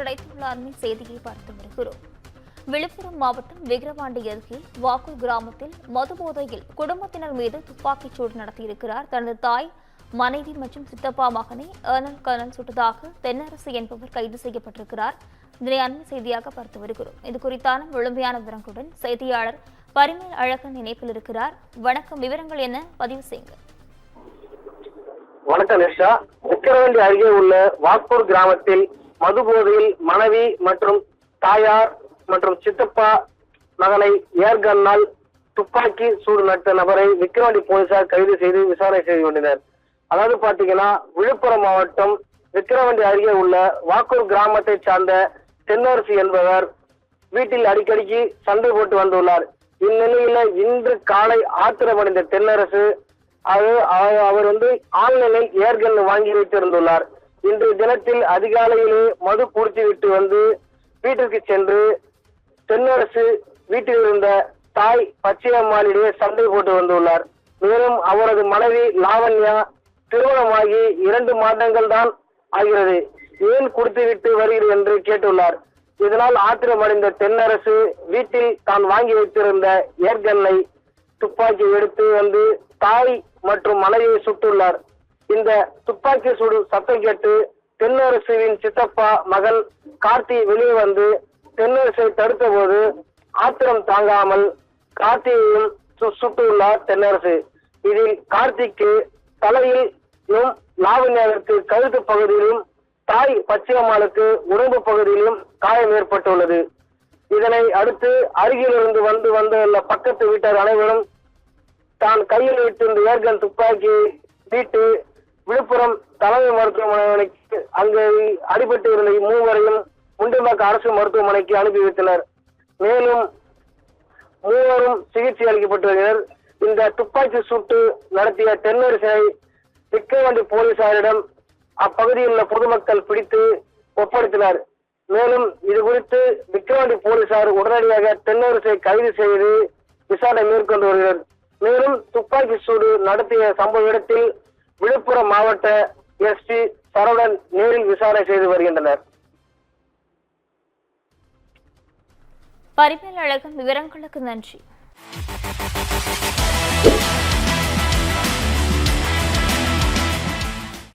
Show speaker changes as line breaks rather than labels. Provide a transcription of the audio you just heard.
கிடைத்துள்ள அண்மை செய்தியை பார்த்து வருகிறோம். விழுப்புரம் மாவட்டம் விக்கிரவாண்டி அருகே வாக்கூர் கிராமத்தில் மது போதையில் குடும்பத்தினர் மீது துப்பாக்கிச் சூடு நடத்தியிருக்கிறார். தனது தாய், மனைவி மற்றும் சித்தப்பா மகனை கர்னல் சுட்டதாக தென்னரசு என்பவர் கைது செய்யப்பட்டிருக்கிறார். இதனை அண்மை செய்தியாக பார்த்து வருகிறோம். இது குறித்தான முழுமையான விவரங்களுடன் செய்தியாளர் பரிமேல் அழகன் இணைப்பில் இருக்கிறார். வணக்கம், விவரங்கள் என்ன? பதிவு செய்யுங்க.
வணக்கம் நிஷா. விக்கிரவாண்டி அருகே உள்ள வாக்கூர் கிராமத்தில் மது போதையில் மனைவி மற்றும் தாயார் மற்றும் சித்தப்பா மகனை ஏர்கன்னால் துப்பாக்கி சூடு நடத்த நபரை விக்கிரவாண்டி போலீசார் கைது செய்து விசாரணை செய்து கொண்டனர். அதாவது பாத்தீங்கன்னா, விழுப்புரம் மாவட்டம் விக்கிரவாண்டி அருகே உள்ள வாக்கூர் கிராமத்தை சார்ந்த தென்னரசு என்பவர் வீட்டில் அடிக்கடிக்கு சண்டை போட்டு வந்துள்ளார். இந்நிலையில இன்று காலை ஆத்திரமடைந்த தென்னரசு அவர் ஆன்லைனில் ஏர்கன் வாங்கி வைத்திருந்துள்ளார். இன்றைய தினத்தில் அதிகாலையிலே மது குடித்து விட்டு வந்து வீட்டிற்கு சென்று தென்னரசு வீட்டில் இருந்த தாய் பச்சையம்மாளிடையே சண்டை போட்டு வந்துள்ளார். மேலும் அவரது மனைவி லாவண்யா திருமணமாகி 2 மாதங்கள் தான் ஆகிறது, ஏன் குடித்துவிட்டு வருகிறது என்று கேட்டுள்ளார். இதனால் ஆத்திரமடைந்த தென்னரசு வீட்டில் தான் வாங்கி வைத்திருந்த ஏர்கன்னை துப்பாக்கி எடுத்து வந்து தாய் மற்றும் மனைவியை சுட்டுள்ளார். இந்த துப்பாக்கி சூடு சத்தம் கேட்டு தென்னரசுவின் சித்தப்பா மகன் கார்த்தி வெளியே வந்து தென்னரசை தடுத்த போது ஆத்திரம் தாங்காமல் கார்த்தியையும் சுட்டுள்ளார் தென்னரசு. இதில் கார்த்திக்கு தலையிலும் லாவண்யாவிற்கு கழுத்து பகுதியிலும் தாய் பச்சையம்மாளுக்கு உடம்பு பகுதியிலும் காயம் ஏற்பட்டுள்ளது. இதனை அடுத்து அருகிலிருந்து வந்துள்ள பக்கத்து வீட்டார் அனைவரும் தான் கையில் வைத்திருந்த ஏர்கன் துப்பாக்கி வீட்டு விழுப்புரம் தலைமை மருத்துவமனைக்கு அங்கு அடிபட்டு இருந்த 3 வரையும் முண்டியம்பாக்கம் அரசு மருத்துவமனைக்கு அனுப்பி வைத்தனர். மேலும் 3 சிகிச்சை அளிக்கப்பட்டு வருகின்றனர். இந்த துப்பாக்கி சூட்டு நடத்திய தென்னரசை விக்கிரவாண்டி போலீசாரிடம் அப்பகுதியில் உள்ள பொதுமக்கள் பிடித்து ஒப்படைத்தனர். மேலும் இது குறித்து விக்கிரவாண்டி போலீசார் உடனடியாக தென்னரசை கைது செய்து விசாரணை மேற்கொண்டு வருகிறார். மேலும் துப்பாக்கி சூடு நடத்திய சம்பவ இடத்தில் விழுப்புரம் மாவட்ட எஸ்பி சரவணன் நேரில் விசாரணை செய்து வருகின்றனர்.
பரிமேல் அழகன், விவரங்களுக்கு நன்றி.